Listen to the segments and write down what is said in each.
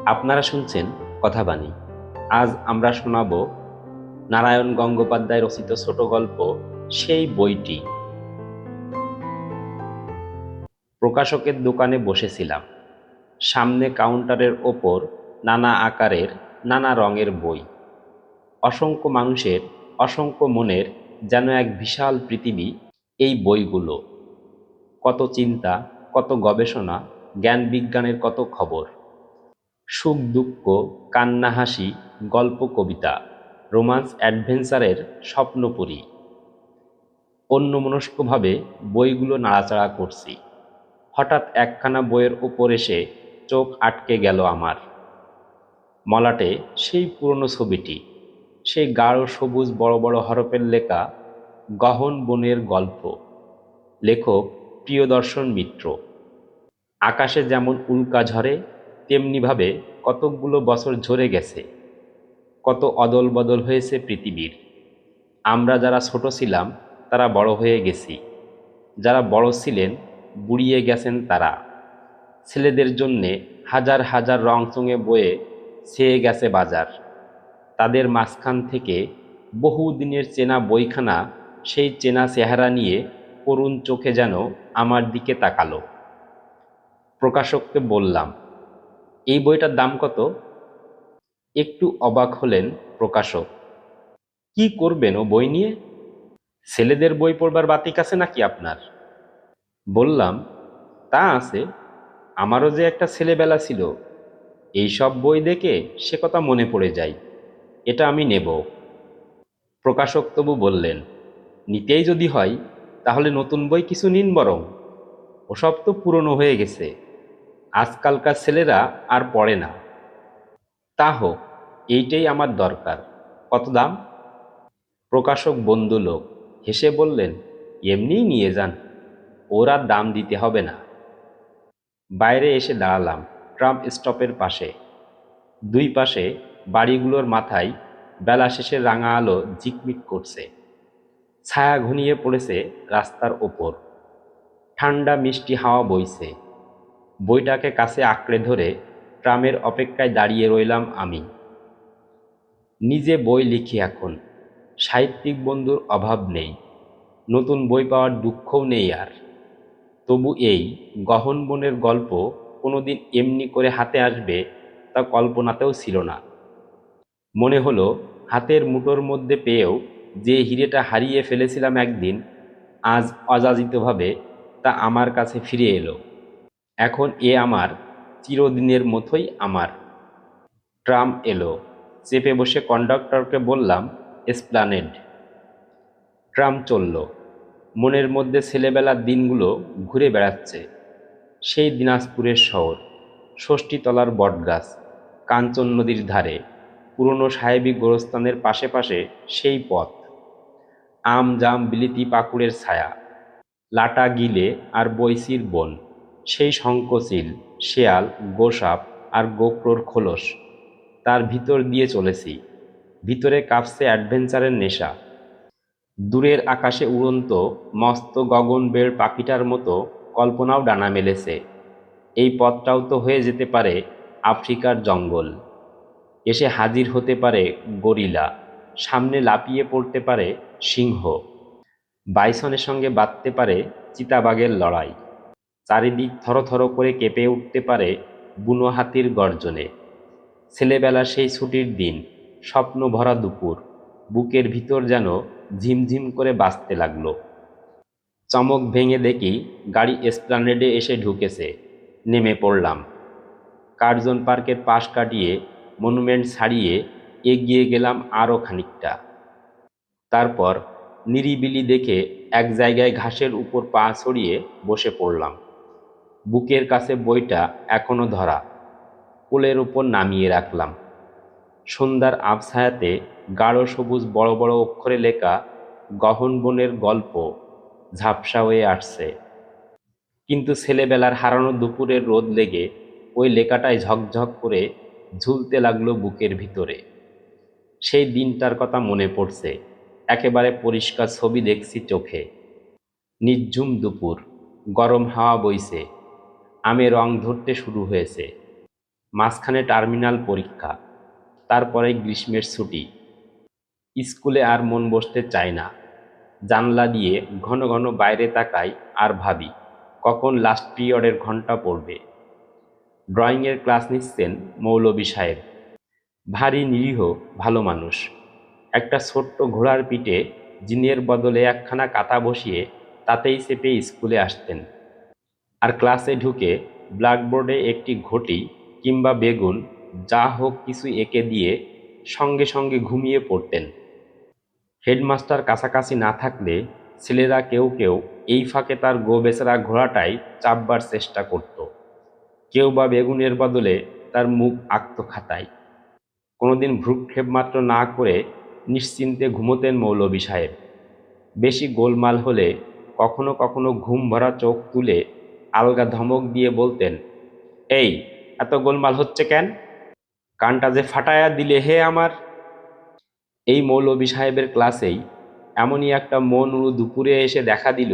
আপনারা শুনছেন কথাবাণী। আজ আমরা শোনাব নারায়ণ গঙ্গোপাধ্যায় রচিত ছোট গল্প সেই বইটি। প্রকাশকের দোকানে বসেছিলাম। সামনে কাউন্টারের ওপর নানা আকারের নানা রঙের বই। অসংখ্য মানুষের অসংখ্য মনের যেন এক বিশাল পৃথিবী এই বইগুলো। কত চিন্তা, কত গবেষণা, জ্ঞান বিজ্ঞানের কত খবর। সুখ দুঃখ, কান্না হাসি, গল্প কবিতা, রোমান্স অ্যাডভেঞ্চারের স্বপ্নপুরী। অন্যমনস্কভাবে বইগুলো নাড়াচাড়া করছি। হঠাৎ একখানা বইয়ের ওপর এসে চোখ আটকে গেল আমার। মলাটে সেই পুরনো ছবিটি, সেই গাঢ় সবুজ বড় বড় হরফের লেখা গহন বনের গল্প। লেখক প্রিয়দর্শন মিত্র। আকাশে যেমন উল্কা ঝরে, তেমনিভাবে কতকগুলো বছর ঝরে গেছে। কত অদল বদল হয়েছে পৃথিবীর। আমরা যারা ছোট ছিলাম তারা বড় হয়ে গেছি, যারা বড় ছিলেন বুড়িয়ে গেছেন তারা। ছেলেদের জন্যে হাজার হাজার রংচঙে বয়ে ছেয়ে গেছে বাজার। তাদের মাঝখান থেকে বহু দিনের চেনা বইখানা সেই চেনা চেহারা নিয়ে করুণ চোখে যেন আমার দিকে তাকালো। প্রকাশককে বললাম, এই বইটার দাম কত? একটু অবাক হলেন প্রকাশক। কি করবেন ও বই নিয়ে? ছেলেদের বই পড়বার বাতিক আছে নাকি আপনার? বললাম, তা আছে। আমারও যে একটা ছেলেবেলা ছিল, এই সব বই দেখে সে কথা মনে পড়ে যায়। এটা আমি নেব। প্রকাশক তবু বললেন, নিতেই যদি হয় তাহলে নতুন বই কিছু নিন বরং। ওসব তো পুরনো হয়ে গেছে, আজকালকার ছেলেরা আর পড়ে না। তা হোক, এইটাই আমার দরকার। কত দাম? প্রকাশক বন্ধু লোক, হেসে বললেন, এমনিই নিয়ে যান, ওর আর দাম দিতে হবে না। বাইরে এসে দাঁড়ালাম ট্রাম স্টপের পাশে। দুই পাশে বাড়িগুলোর মাথায় বেলা শেষের রাঙা আলো ঝিকমিক করছে। ছায়া ঘনিয়ে পড়েছে রাস্তার ওপর। ঠান্ডা মিষ্টি হাওয়া বইছে। বইটাকে কাছে আঁকড়ে ধরে ট্রামের অপেক্ষায় দাঁড়িয়ে রইলাম আমি। নিজে বই লিখি এখন, সাহিত্যিক বন্ধুর অভাব নেই, নতুন বই পাওয়ার দুঃখও নেই আর। তবু এই গহন বনের গল্প কোনোদিন এমনি করে হাতে আসবে তা কল্পনাতেও ছিল না। মনে হলো হাতের মুঠোর মধ্যে পেয়েও যে হিরেটা হারিয়ে ফেলেছিলাম একদিন, আজ অযাচিতভাবে তা আমার কাছে ফিরে এলো। এখন এ আমার চিরদিনের মতোই আমার। ট্রাম এলো। চেপে বসে কন্ডাক্টরকে বললাম, এসপ্লানেড। ট্রাম চলল। মনের মধ্যে ছেলেবেলার দিনগুলো ঘুরে বেড়াচ্ছে। সেই দিনাজপুরের শহর, ষষ্ঠীতলার বটগাছ, কাঞ্চন নদীর ধারে, পুরনো সাহেবী গোরস্থানের পাশে পাশে সেই পথ। আম জাম বিলিতি পাকুড়ের ছায়া, লাটা গিলে আর বইসির বন, সেই শঙ্খচিল, শেয়াল, গোসাপ আর গোকরোর খোলস। তার ভিতর দিয়ে চলেছি। ভিতরে কাঁপছে অ্যাডভেঞ্চারের নেশা। দূরের আকাশে উড়ন্ত মস্ত গগনবেড় পাখিটার মতো কল্পনাও ডানা মেলেছে। এই পথটাও তো হয়ে যেতে পারে আফ্রিকার জঙ্গল। এসে হাজির হতে পারে গরিলা, সামনে লাফিয়ে পড়তে পারে সিংহ, বাইসনের সঙ্গে বাঁধতে পারে চিতাবাঘের লড়াই। চারিদিক থরথর করে কেঁপে উঠতে পারে বুনো হাতির গর্জনে। ছেলেবেলা সেই ছুটির দিন, স্বপ্ন ভরা দুপুর, বুকের ভিতর যেন ঝিমঝিম করে বাজতে লাগলো। চমক ভেঙে দেখি গাড়ি এসপ্লানেডে এসে ঢুকেছে। নেমে পড়লাম। কার্জন পার্কের পাশ কাটিয়ে মনুমেন্ট ছাড়িয়ে এগিয়ে গেলাম আরও খানিকটা। তারপর নিরিবিলি দেখে এক জায়গায় ঘাসের উপর পা ছড়িয়ে বসে পড়লাম। বুকের কাছে বইটা এখনো ধরা, কোলের উপর নামিয়ে রাখলাম। সন্ধ্যার আবছায়াতে গাঢ় সবুজ বড় বড় অক্ষরে লেখা গহন বনের গল্প ঝাপসা হয়ে আসছে। কিন্তু ছেলেবেলার হারানো দুপুরের রোদ লেগে ওই লেখাটায় ঝকঝক করে ঝুলতে লাগলো বুকের ভিতরে। সেই দিনটার কথা মনে পড়ছে। একেবারে পরিষ্কার ছবি দেখছি চোখে। নিঝুম দুপুর, গরম হাওয়া বইছে, আমে রং ধরতে শুরু হয়েছে। মাঝখানে টার্মিনাল পরীক্ষা, তারপরে গ্রীষ্মের ছুটি। স্কুলে আর মন বসতে চায় না। জানলা দিয়ে ঘন ঘন বাইরে তাকাই আর ভাবি কখন লাস্ট পিরিয়ডের ঘন্টা পড়বে। ড্রয়িংয়ের ক্লাস নিচ্ছেন মৌলভী সাহেব। ভারী নিরীহ ভালো মানুষ। একটা ছোট্ট ঘোড়ার পিঠে জিনের বদলে একখানা কাঁথা বসিয়ে তাতেই চেপে স্কুলে আসতেন। আর ক্লাসে ঢুকে ব্ল্যাকবোর্ডে একটি ঘটি কিংবা বেগুন যা হোক কিছু এঁকে দিয়ে সঙ্গে সঙ্গে ঘুমিয়ে পড়তেন। হেডমাস্টার কাছাকাছি না থাকলে ছেলেরা কেউ কেউ এই ফাঁকে তার বেচারা ঘোড়াটাই চাপবার চেষ্টা করত। কেউ বা বেগুনের বদলে তার মুখ আঁকত খাতায়। কোনোদিন ভ্রূক্ষেপ মাত্র না করে নিশ্চিন্তে ঘুমোতেন মৌলভী সাহেব। বেশি গোলমাল হলে কখনো কখনো ঘুম ভরা চোখ তুলে আলগা ধমক দিয়ে বলতেন, এই এত গোলমাল হচ্ছে কেন? কানটা যে ফাটায়া দিলে হে আমার। এই মৌলভী সাহেবের ক্লাসেই এমনই একটা মনউড়ু দুপুরে এসে দেখা দিল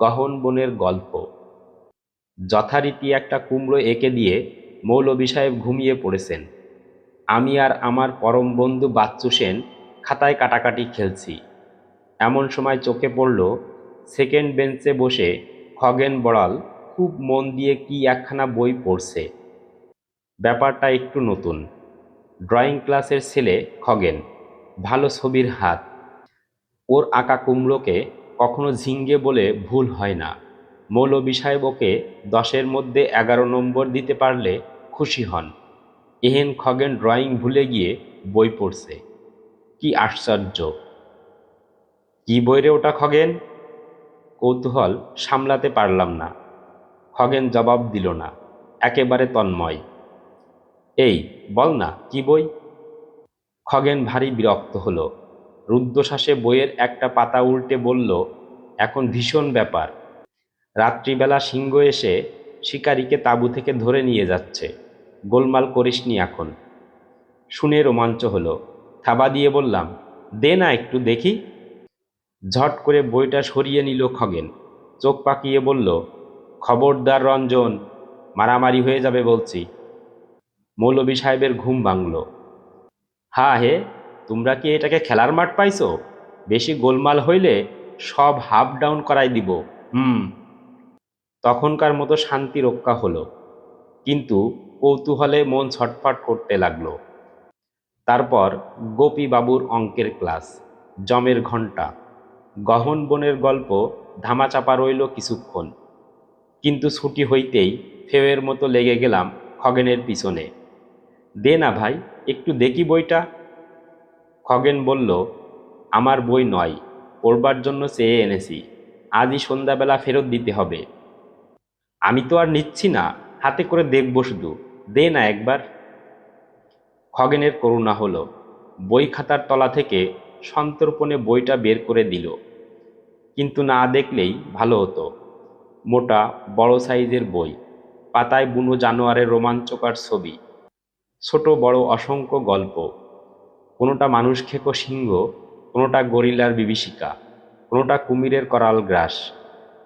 গহন বনের গল্প। যথারীতি একটা কুমড়ো এঁকে দিয়ে মৌলভী সাহেব ঘুমিয়ে পড়েছেন। আমি আর আমার পরম বন্ধু বাচ্চু সেন খাতায় কাটাকাটি খেলছি। এমন সময় চোখে পড়ল সেকেন্ড বেঞ্চে বসে খগেন বড়াল খুব মন দিয়ে কি একখানা বই পড়ছে। ব্যাপারটা একটু নতুন। ড্রয়িং ক্লাসের ছেলে খগেন, ভালো ছবির হাত। ওর আঁকা কুমড়োকে কখনো ঝিঙ্গে বলে ভুল হয় না। মৌলভী সাহেব ওকে 10-এর মধ্যে 11 নম্বর দিতে পারলে খুশি হন। এহেন খগেন ড্রয়িং ভুলে গিয়ে বই পড়ছে। কি আশ্চর্য! কি বই রে ওটা খগেন? কৌতূহল সামলাতে পারলাম না। খগেন জবাব দিল না, একেবারে তন্ময়। এই বল না, কি বই? খগেন ভারী বিরক্ত হলো। রুদ্ধশ্বাসে বইয়ের একটা পাতা উল্টে বলল, এখন ভীষণ ব্যাপার। রাত্রিবেলা সিংহ এসে শিকারীকে তাঁবু থেকে ধরে নিয়ে যাচ্ছে। গোলমাল করিসনি এখন। শুনে রোমাঞ্চ হলো। থাবা দিয়ে বললাম, দে না একটু দেখি। ঝট করে বইটা সরিয়ে নিল খগেন। চোখ পাকিয়ে বলল, খবরদার রঞ্জন, মারামারি হয়ে যাবে বলছি। মৌলভী সাহেবের ঘুম ভাঙল। হা হে, তোমরা কি এটাকে খেলার মাঠ পাইছো? বেশি গোলমাল হইলে সব হাফ ডাউন করাই দিব। হুম। তখনকার মতো শান্তি রক্ষা হলো, কিন্তু কৌতূহলে মন ছটফট করতে লাগলো। তারপর গোপী বাবুর অঙ্কের ক্লাস, জমের ঘণ্টা। গহন বনের গল্প ধামাচাপা রইল কিছুক্ষণ, কিন্তু ছুটি হইতেই ফেউয়ের মতো লেগে গেলাম খগেনের পিছনে। দে না ভাই, একটু দেখি বইটা। খগেন বলল, আমার বই নয়, পড়বার জন্য চেয়ে এনেছি। আজই সন্ধ্যাবেলা ফেরত দিতে হবে। আমি তো আর নিচ্ছি না, হাতে করে দেখব শুধু, দে না একবার। খগেনের করুণা হলো। বই খাতার তলা থেকে সন্তর্পণে বইটা বের করে দিল। কিন্তু না দেখলেই ভালো হতো। মোটা বড় সাইজের বই, পাতায় বুনো জানোয়ারের রোমাঞ্চকর ছবি, ছোট বড় অসংখ্য গল্প। কোনোটা মানুষ খেকো সিংহ, কোনোটা গরিলার বিভীষিকা, কোনোটা কুমিরের করাল গ্রাস।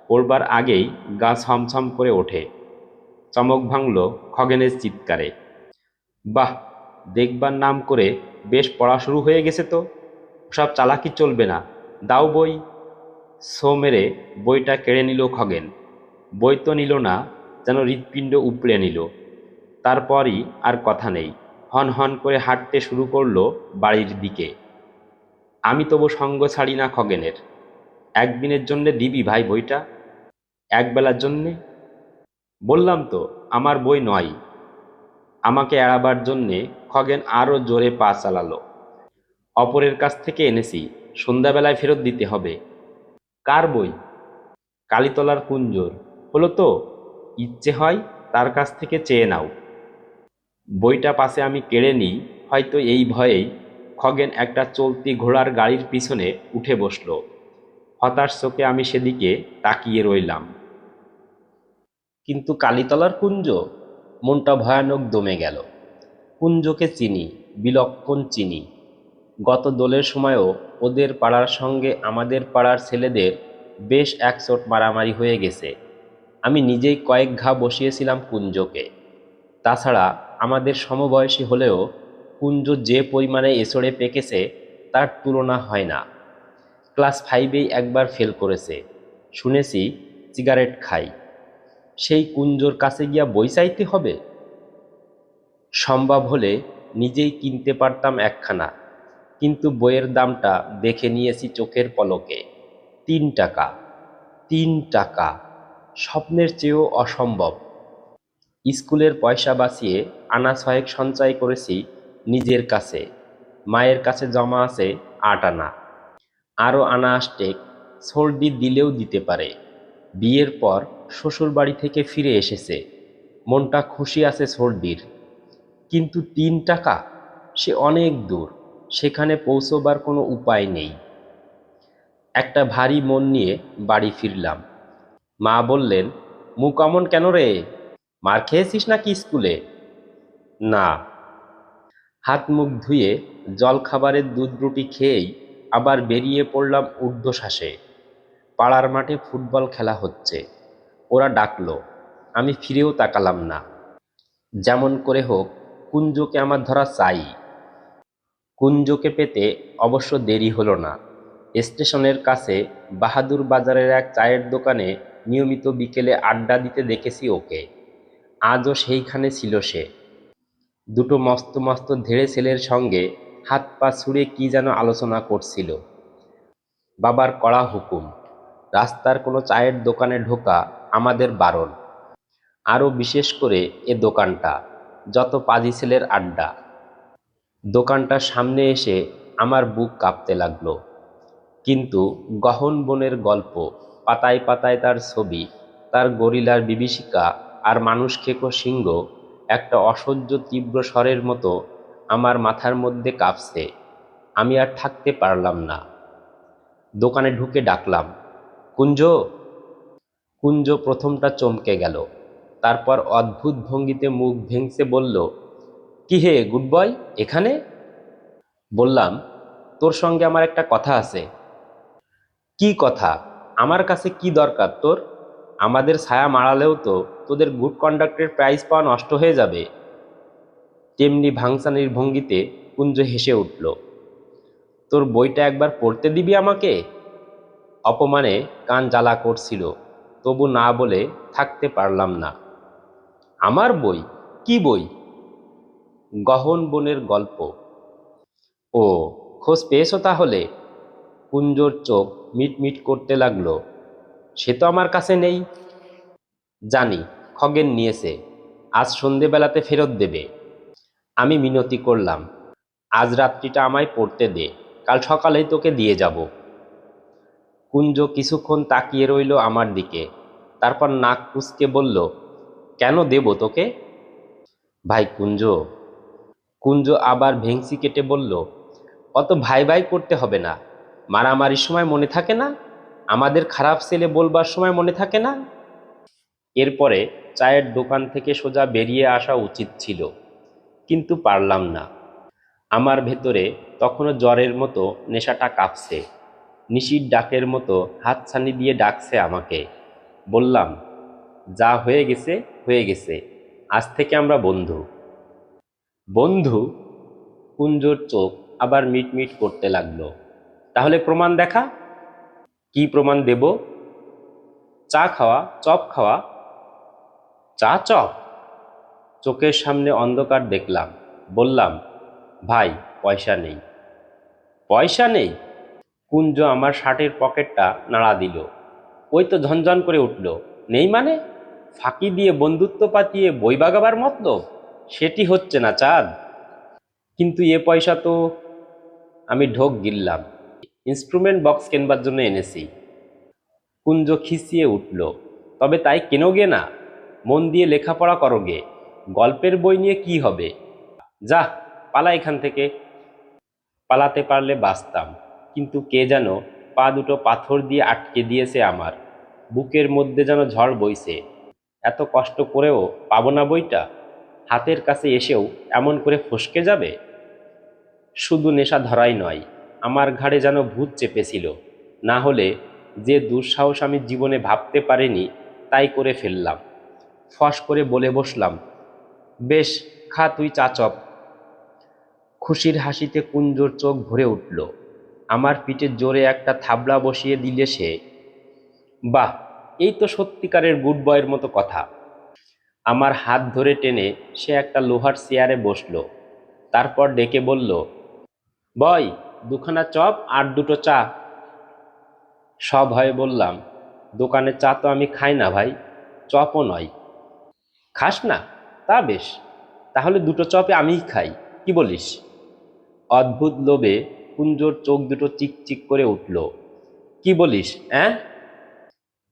পড়বার আগেই গা ছমছম করে ওঠে। চমক ভাঙল খগেনের চিৎকারে। বাহ, দেখবার নাম করে বেশ পড়া শুরু হয়ে গেছে তো। সব চালাকি চলবে না, দাও বই। ছো মেরে বইটা কেড়ে নিল খগেন। বই তো নিল না, যেন হৃৎপিণ্ড উপড়ে নিল। তারপরই আর কথা নেই, হন হন করে হাঁটতে শুরু করলো বাড়ির দিকে। আমি তবু সঙ্গ ছাড়ি না খগেনের। একদিনের জন্যে দিবি ভাই বইটা? একবেলার জন্যে? বললাম তো আমার বই নয়। আমাকে এড়াবার জন্যে খগেন আরও জোরে পা চালালো। অপরের কাছ থেকে এনেছি, সন্ধ্যাবেলায় ফেরত দিতে হবে। কার বই? কালীতলার কুঞ্জর। হলো তো, ইচ্ছে হয় তার কাছ থেকে চেয়ে নাও। বইটা পাশে আমি কেড়ে নিই হয়তো এই ভয়েই। খগেন একটা চলতি ঘোড়ার গাড়ির পিছনে উঠে বসল। হতাশ চোখে আমি সেদিকে তাকিয়ে রইলাম। কিন্তু কালীতলার কুঞ্জ? মনটা ভয়ানক দমে গেল। কুঞ্জকে চিনি, বিলক্ষণ চিনি। গত দোলের সময়ও ওদের পাড়ার সঙ্গে আমাদের পাড়ার ছেলেদের বেশ একচোট মারামারি হয়ে গেছে। আমি নিজেই কয়েক ঘা বসিয়েছিলাম কুঞ্জকে। তাছাড়া আমাদের সমবয়সী হলেও কুঞ্জ যে পরিমাণে এসড়ে পেকেছে তার তুলনা হয় না। ক্লাস 5-এই একবার ফেল করেছে, শুনেছি সিগারেট খাই। সেই কুঞ্জর কাছে গিয়া বই চাইতে হবে? সম্ভব হলে নিজেই কিনতে পারতাম একখানা, কিন্তু বইয়ের দামটা দেখে নিয়েছি চোখের পলকে। 3 টাকা। 3 টাকা! স্বপ্নের চেয়েও অসম্ভব। স্কুলের পয়সা বাঁচিয়ে আনা 6 সঞ্চয় করেছি নিজের কাছে। মায়ের কাছে জমা আছে 8 আনা। আরও আনা আষ্টেক সর্দি দিলেও দিতে পারে। বিয়ের পর শ্বশুর বাড়ি থেকে ফিরে এসেছে, মনটা খুশি আছে সর্দির। কিন্তু 3 টাকা, সে অনেক দূর, সেখানে পৌঁছবার কোনো উপায় নেই। একটা ভারী মন নিয়ে বাড়ি ফিরলাম। মা বললেন, মুখ অমন কেন রে? মার খেয়েছিস নাকি স্কুলে? না। হাত মুখ ধুয়ে জলখাবারের দুধ রুটি খেয়েই আবার বেরিয়ে পড়লাম ঊর্ধ্বশ্বাসে। পাড়ার মাঠে ফুটবল খেলা হচ্ছে। ওরা ডাকলো, আমি ফিরেও তাকালাম না। যেমন করে হোক কুঞ্জকে আমার ধরা চাই। কুঞ্জকে পেতে অবশ্য দেরি হলো না। স্টেশনের কাছে বাহাদুর বাজারের এক চায়ের দোকানে নিয়মিত বিকেলে আড্ডা দিতে দেখেছি ওকে। আজও সেইখানে ছিল সে। দুটো মস্ত মস্ত ধেড়ে ছেলের সঙ্গে হাত পা ছুঁড়ে কি যেন আলোচনা করছিল। বাবার কড়া হুকুম, রাস্তার কোনো চায়ের দোকানে ঢোকা আমাদের বারণ। আরও বিশেষ করে এ দোকানটা, যত পাজি ছেলের আড্ডা। দোকানটার সামনে এসে আমার বুক কাঁপতে লাগলো। কিন্তু গহন বনের গল্প, পাতায় পাতায় তার ছবি, তার গরিলার বিভীষিকা আর মানুষ খেকো সিংহ একটা অসহ্য তীব্র স্বরের মতো আমার মাথার মধ্যে কাঁপছে। আমি আর থাকতে পারলাম না। দোকানে ঢুকে ডাকলাম, কুঞ্জ। কুঞ্জ প্রথমটা চমকে গেল, তারপর অদ্ভুত ভঙ্গিতে মুখ ভেঙচে বলল, কি হে গুড বয়, এখানে? বললাম, তোর সঙ্গে আমার একটা কথা আছে। কি কথা? আমার কাছে কি দরকার তোর? আমাদের ছায়া মারালেও তো তোদের গুড কন্ডাক্টের প্রাইজ পাওয়া নষ্ট হয়ে যাবে। তেমনি ভাংসানির ভঙ্গিতে কুঞ্জ হেসে উঠল। তোর বইটা একবার পড়তে দিবি আমাকে? অপমানে কান জ্বালা করছিল, তবু না বলে থাকতে পারলাম না। আমার বই? কি বই? গহন বনের গল্প। ও, খোঁজ পেয়েছো তাহলে? কুঞ্জর চোখ মিটমিট করতে লাগলো। সে তো আমার কাছে নেই। জানি, খগেন নিয়েছে, আজ সন্ধেবেলাতে ফেরত দেবে। আমি মিনতি করলাম, আজ রাত্রিটা আমায় পড়তে দে, কাল সকালেই তোকে দিয়ে যাব। কুঞ্জ কিছুক্ষণ তাকিয়ে রইল আমার দিকে, তারপর নাক কুঁচকে বলল, কেন দেব তোকে? ভাই কুঞ্জ। কুঞ্জ আবার ভেংচি কেটে বলল, অত ভাই ভাই করতে হবে না। মারামারির সময় মনে থাকে না? আমাদের খারাপ ছেলে বলবার সময় মনে থাকে না? এরপরে চায়ের দোকান থেকে সোজা বেরিয়ে আসা উচিত ছিল, কিন্তু পারলাম না। আমার ভেতরে তখনও জ্বরের মতো নেশাটা কাঁপছে, নিশির ডাকের মতো হাতছানি দিয়ে ডাকছে আমাকে। বললাম, যা হয়ে গেছে হয়ে গেছে, আজ থেকে আমরা বন্ধু। বন্ধু? কুঞ্জর চোখ আবার মিটমিট করতে লাগলো। তাহলে প্রমাণ দেখা। কি প্রমাণ দেব? চা খাওয়া, চপ খাওয়া। চা চপ? চোখের সামনে অন্ধকার দেখলাম। বললাম, ভাই পয়সা নেই। পয়সা নেই? কুঞ্জ আমার শার্টের পকেটটা নাড়া দিল। ওই তো ঝনঝন করে উঠল, নেই মানে? ফাঁকি দিয়ে বন্ধুত্ব পাতিয়ে বই বাগাবার মতলব? সেটি হচ্ছে না চাঁদ। কিন্তু এ পয়সা তো। আমি ঢোক গিললাম, ইনস্ট্রুমেন্ট বক্স কেনবার জন্য এনেছি। কুঞ্জ খিচিয়ে উঠল, তবে তাই কেনো গে না, মন দিয়ে লেখাপড়া করো গে, গল্পের বই নিয়ে কি হবে? যা, পালা এখান থেকে। পালাতে পারলে বাঁচতাম, কিন্তু কে যেন পা দুটো পাথর দিয়ে আটকে দিয়েছে আমার। বুকের মধ্যে যেন ঝড় বইছে। এত কষ্ট করেও পাবো না বইটা? হাতের কাছে এসেও এমন করে ফসকে যাবে? শুধু নেশা ধরাই নয়, আমার ঘাড়ে যেন ভূত চেপেছিল। না হলে যে দুঃসাহস আমি জীবনে ভাবতে পারিনি তাই করে ফেললাম। ফস করে বলে বসলাম, বেশ, খা তুই চা চপ। খুশির হাসিতে কুঞ্জর চোখ ভরে উঠল। আমার পিঠে জোরে একটা থাবড়া বসিয়ে দিলে সে। বাহ, এই তো সত্যিকারের গুড বয়ের মতো কথা। আমার হাত ধরে টেনে সে একটা লোহার চেয়ারে বসলো। তারপর ডেকে বলল, বয়, দুখানা চপ আর দুটো চা। সভয়ে বললাম, দোকানে চা তো আমি খাই না ভাই, চপও নয়। খাস না? তা বেশ, তাহলে দুটো চপে আমিই খাই, কি বলিস? অদ্ভুত লোভে কুঞ্জর চোখ দুটো চিকচিক করে উঠল। কি বলিস, অ্যাঁ?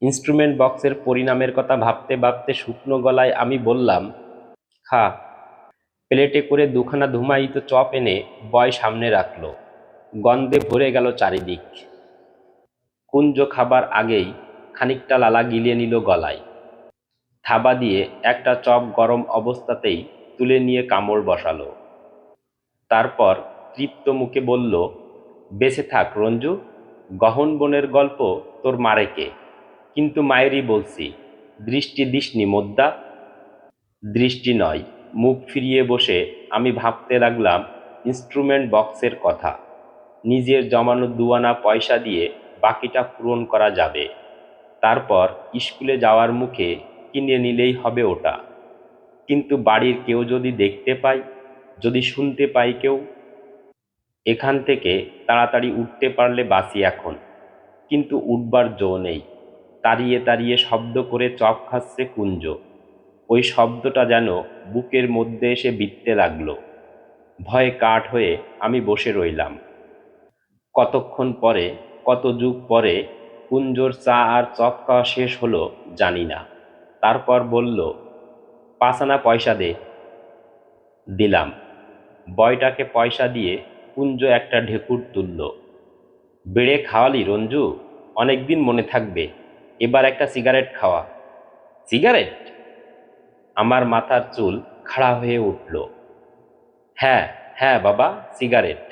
ইনস্ট্রুমেন্ট বক্সের পরিণামের কথা ভাবতে ভাবতে শুকনো গলায় আমি বললাম, খা। প্লেটে করে দুখানা ধুমায়িত চপ এনে বয় সামনে রাখল। গন্ধে ভরে গেল চারিদিক। কুঞ্জ খাবার আগেই খানিকটা লালা গিলিয়ে নিল গলায়। থাবা দিয়ে একটা চপ গরম অবস্থাতেই তুলে নিয়ে কামড় বসালো। তারপর তৃপ্ত মুখে বলল, বেঁচে থাক রঞ্জু, গহন বনের গল্প তোর মারে কে? কিন্তু মায়েরই বলছি, দৃষ্টি দিসনি মোদ্দা? দৃষ্টি নয়, মুখ ফিরিয়ে বসে আমি ভাবতে লাগলাম ইনস্ট্রুমেন্ট বক্সের কথা। নিজের জমানো দুয়ানা পয়সা দিয়ে বাকিটা পূরণ করা যাবে। তারপর স্কুলে যাওয়ার মুখে কিনে নিলেই হবে ওটা। কিন্তু বাড়ির কেউ যদি দেখতে পায়, যদি শুনতে পায় কেউ। এখান থেকে তাড়াতাড়ি উঠতে পারলে বাঁচি এখন, কিন্তু উঠবার জো নেই। তাড়িয়ে তাড়িয়ে শব্দ করে চপ খাচ্ছে কুঞ্জ। ওই শব্দটা যেন বুকের মধ্যে এসে বিঁধতে লাগলো। ভয়ে কাঠ হয়ে আমি বসে রইলাম। কতক্ষণ পরে, কত যুগ পরে কুঞ্জর চা আর চপ খাওয়া শেষ হলো জানি না। তারপর বলল, 5 আনা পয়সা দে। দিলাম। বয়টাকে পয়সা দিয়ে কুঞ্জ একটা ঢেকুর তুলল। বেড়ে খাওয়ালি রঞ্জু, অনেকদিন মনে থাকবে। এবার একটা সিগারেট খাওয়া। সিগারেট? আমার মাথার চুল খাড়া হয়ে উঠল। হ্যাঁ হ্যাঁ বাবা, সিগারেট।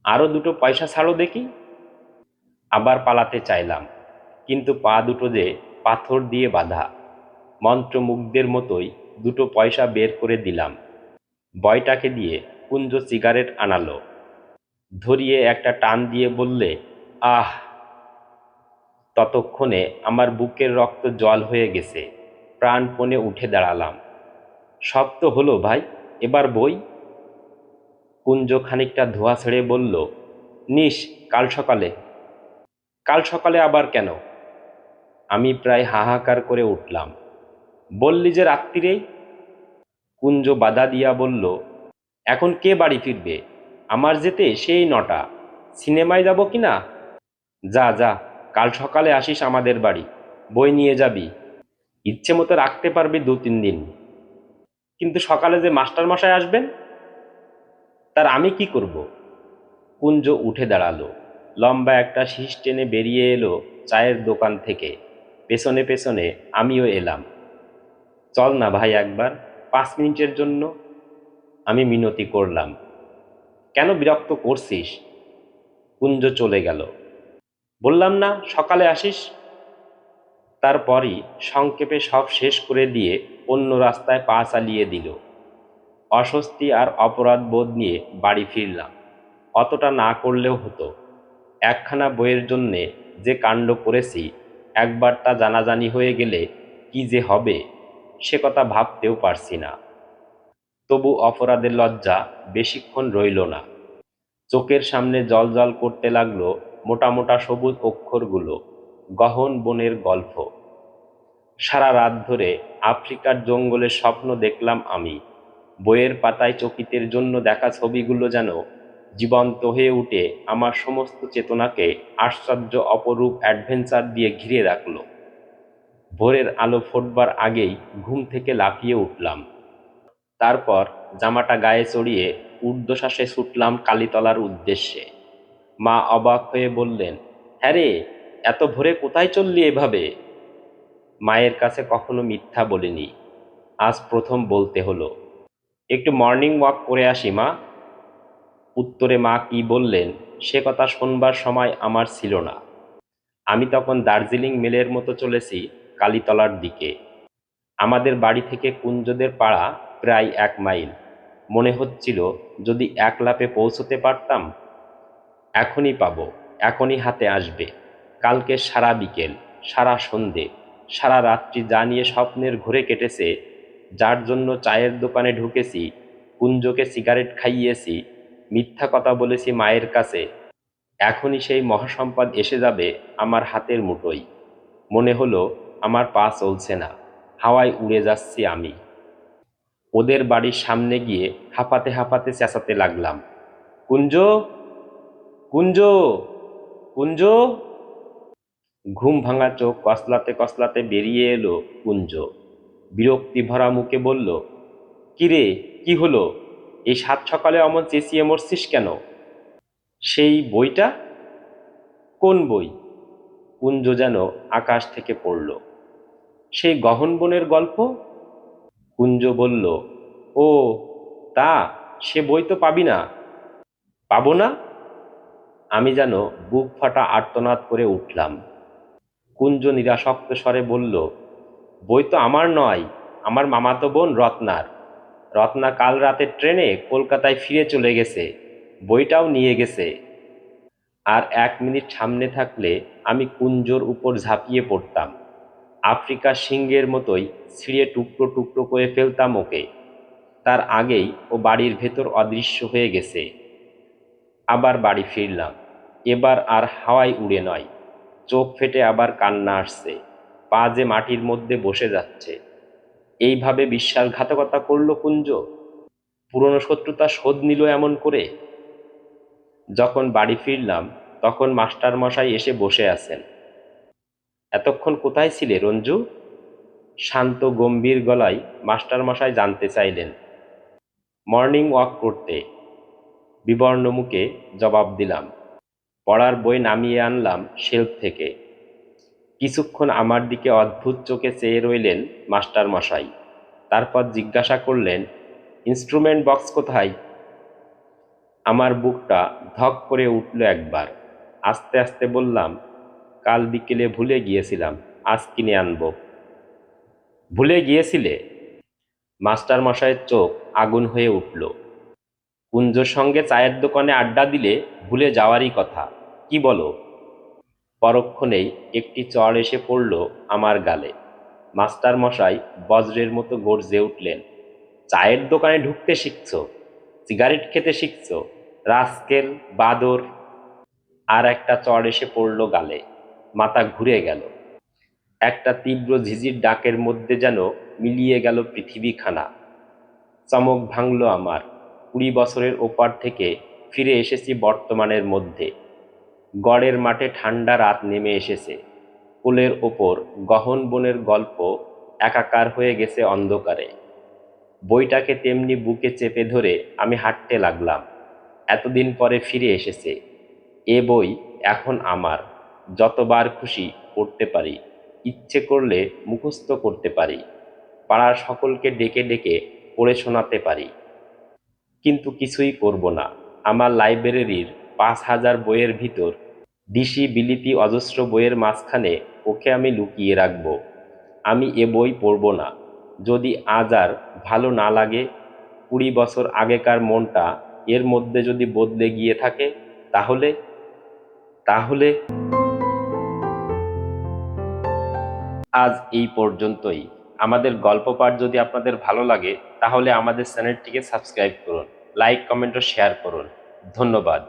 আরো দুটো পয়সা ছাড়ো দেখি। আবার পালাতে চাইলাম, কিন্তু পা দুটো যে পাথর দিয়ে বাঁধা। মন্ত্রমুগ্ধের মতোই দুটো পয়সা বের করে দিলাম। বয়টাকে দিয়ে কুঞ্জ সিগারেট আনালো। ধরিয়ে একটা টান দিয়ে বললে, আহ। ততক্ষণে আমার বুকের রক্ত জল হয়ে গেছে। প্রাণপণে উঠে দাঁড়ালাম। সব তো হলো ভাই, এবার বই। কুঞ্জ খানিকটা ধোঁয়া ছেড়ে বলল, নিস, কাল সকালে। কাল সকালে আবার কেন? আমি প্রায় হাহাকার করে উঠলাম। বললি যে রাত্রিরেই। কুঞ্জ বাধা দিয়া বলল, এখন কে বাড়ি ফিরবে? আমার যেতে সেই 9টা। সিনেমায় যাব কি না? যা যা, কাল সকালে আসিস আমাদের বাড়ি, বই নিয়ে যাবি। ইচ্ছে মতো রাখতে পারবি 2-3 দিন। কিন্তু সকালে যে মাস্টারমশাই আসবেন, তার আমি কি করব? কুঞ্জ উঠে দাঁড়ালো। লম্বা একটা শীষ টেনে বেরিয়ে এলো চায়ের দোকান থেকে। পেছনে পেছনে আমিও এলাম। চল না ভাই একবার, 5 মিনিটের জন্য। আমি মিনতি করলাম। কেন বিরক্ত করছিস? কুঞ্জ চলে গেল। বললাম না সকালে আসিস। তারপরই সংক্ষেপে সব শেষ করে দিয়ে অন্য রাস্তায় পা চালিয়ে দিল। অস্বস্তি আর অপরাধ বোধ নিয়ে বাড়ি ফিরলাম। অতটা না করলেও হতো। একখানা বইয়ের জন্যে যে কাণ্ড করেছি, একবার তা জানাজানি হয়ে গেলে কি যে হবে সে কথা ভাবতেও পারছি না। তবু অপরাধের লজ্জা বেশিক্ষণ রইল না। চোখের সামনে জ্বলজ্বল করতে লাগলো মোটা মোটা সবুজ অক্ষরগুলো, গহন বনের গল্প। সারা রাত ধরে আফ্রিকার জঙ্গলের স্বপ্ন দেখলাম আমি। বইয়ের পাতায় চকিতের জন্য দেখা ছবিগুলো যেন জীবন্ত হয়ে উঠে আমার সমস্ত চেতনাকে আশ্চর্য অপরূপ অ্যাডভেঞ্চার দিয়ে ঘিরে রাখল। ভোরের আলো ফোটবার আগেই ঘুম থেকে লাফিয়ে উঠলাম। তারপর জামাটা গায়ে চড়িয়ে ঊর্ধ্বশ্বাসে ছুটলাম কালীতলার উদ্দেশ্যে। মা অবাক হয়ে বললেন, হ্যাঁ রে, এত ভোরে কোথায় চললি এভাবে? মায়ের কাছে কখনো মিথ্যা বলিনি, আজ প্রথম বলতে হলো। একটু মর্নিং ওয়াক করে আসি মা। উত্তরে মা কি বললেন সে কথা শোনবার সময় আমার ছিল না। আমি তখন দার্জিলিং মেলের মতো চলেছি কালীতলার দিকে। আমাদের বাড়ি থেকে কুঞ্জদের পাড়া প্রায় 1 মাইল। মনে হচ্ছিল যদি এক লাফে পৌঁছতে পারতাম। এখনই পাবো, এখনই হাতে আসবে। কালকে সারা বিকেল, সারা সন্ধে, সারা রাত্রি যা নিয়ে স্বপ্নের ঘোরে কেটেছে, যার জন্য চায়ের দোকানে ঢুকেছি, কুঞ্জকে সিগারেট খাইয়েছি, মিথ্যা কথা বলেছি মায়ের কাছে, এখনই সেই মহাসম্পদ এসে যাবে আমার হাতের মুঠোয়। মনে হলো আমার পা চলছে না, হাওয়ায় উড়ে যাচ্ছি আমি। ওদের বাড়ির সামনে গিয়ে হাঁপাতে হাঁপাতে চেঁচাতে লাগলাম, কুঞ্জ, কুঞ্জ, কুঞ্জ। ঘুম ভাঙা চোখ কসলাতে কসলাতে বেরিয়ে এলো কুঞ্জ। বিরক্তি ভরা মুখে বলল, কিরে, কি হলো? এই সাত সকালে অমন চেঁচিয়ে মরছিস কেন? সেই বইটা? কোন বই? কুঞ্জ যেন আকাশ থেকে পড়ল। সেই গহন বনের গল্প। কুঞ্জ বলল, ও তা, সে বই তো পাবি না। পাবো না? আমি যেন বুক ফাটা আর্তনাদ করে উঠলাম। কুঞ্জ নিরাসক্ত স্বরে বলল, বই তো আমার নয়, আমার মামাতো বোন রত্নার। রত্না কাল রাতের ট্রেনে কলকাতায় ফিরে চলে গেছে, বইটাও নিয়ে গেছে। আর 1 মিনিট সামনে থাকলে আমি কুঞ্জর উপর ঝাঁপিয়ে পড়তাম, আফ্রিকার সিংহের মতোই ছিঁড়ে টুকরো টুকরো করে ফেলতাম ওকে। তার আগেই ও বাড়ির ভেতর অদৃশ্য হয়ে গেছে। আবার বাড়ি ফিরলাম, এবার আর হাওয়ায় উড়ে নয়। চোখ ফেটে আবার কান্না আসছে, পা যে মাটির মধ্যে বসে যাচ্ছে। এইভাবে বিশ্বাসঘাতকতা করলো কুঞ্জ, পুরনো শত্রুতা শোধ নিল এমন করে। যখন বাড়ি ফিরলাম তখন মাস্টার মশাই এসে বসে আছেন। এতক্ষণ কোথায় ছিলে রঞ্জু? শান্ত গম্ভীর গলায় মাস্টার মশাই জানতে চাইলেন। মর্নিং ওয়াক করতে, বিবর্ণ মুখে জবাব দিলাম। পড়ার বই নামিয়ে আনলাম শেলফ থেকে। কিছুক্ষণ আমার দিকে অদ্ভুত চোখে চেয়ে রইলেন মাস্টার মশাই। তারপর জিজ্ঞাসা করলেন, ইনস্ট্রুমেন্ট বক্স কোথায়? আমার বুকটা ধক করে উঠল একবার। আস্তে আস্তে বললাম, কাল বিকেলে ভুলে গিয়েছিলাম, আজ কিনে আনবো। ভুলে গিয়েছিলে? মাস্টার মশাইয়ের চোখ আগুন হয়ে উঠল। কুঞ্জর সঙ্গে চায়ের দোকানে আড্ডা দিলে ভুলে যাওয়ারই কথা, কি বলো? পরক্ষণেই একটি চড় এসে পড়ল আমার গালে। মাস্টার মশাই বজ্রের মতো গর্জে উঠলেন, চায়ের দোকানে ঢুকতে শিখছো? সিগারেট খেতে শিখছো? রাস্কেল, বাদর! আর একটা চড় এসে পড়ল গালে। মাথা ঘুরে গেল। একটা তীব্র ঝিঝির ডাকের মধ্যে যেন মিলিয়ে গেল পৃথিবীখানা। চমক ভাঙল আমার। 20 বছরের ওপার থেকে ফিরে এসেছি বর্তমানের মধ্যে। গড়ের মাঠে ঠান্ডা রাত নেমে এসেছে। কোলের ওপর গহন বনের গল্প একাকার হয়ে গেছে অন্ধকারে। বইটাকে তেমনি বুকে চেপে ধরে আমি হাঁটতে লাগলাম। এতদিন পরে ফিরে এসেছে এ বই, এখন আমার। যতবার খুশি পড়তে পারি, ইচ্ছে করলে মুখস্থ করতে পারি, পাড়ার সকলকে ডেকে ডেকে পড়ে শোনাতে পারি। কিন্তু কিছুই করব না। আমার লাইব্রেরির 5,000 বইয়ের ভিতর দিশি বিলিতি অজস্র বইয়ের মাঝখানে ওকে আমি লুকিয়ে রাখব। আমি এ বই পড়ব না। যদি আজ আর ভালো না লাগে, 20 বছর আগেকার মনটা এর মধ্যে যদি বদলে গিয়ে থাকে, তাহলে তাহলে আজ এই পর্যন্তই। আমাদের গল্প পাঠ যদি আপনাদের ভালো লাগে, তাহলে আমাদের চ্যানেলটিকে সাবস্ক্রাইব করুন, লাইক, কমেন্ট ও শেয়ার করুন। ধন্যবাদ।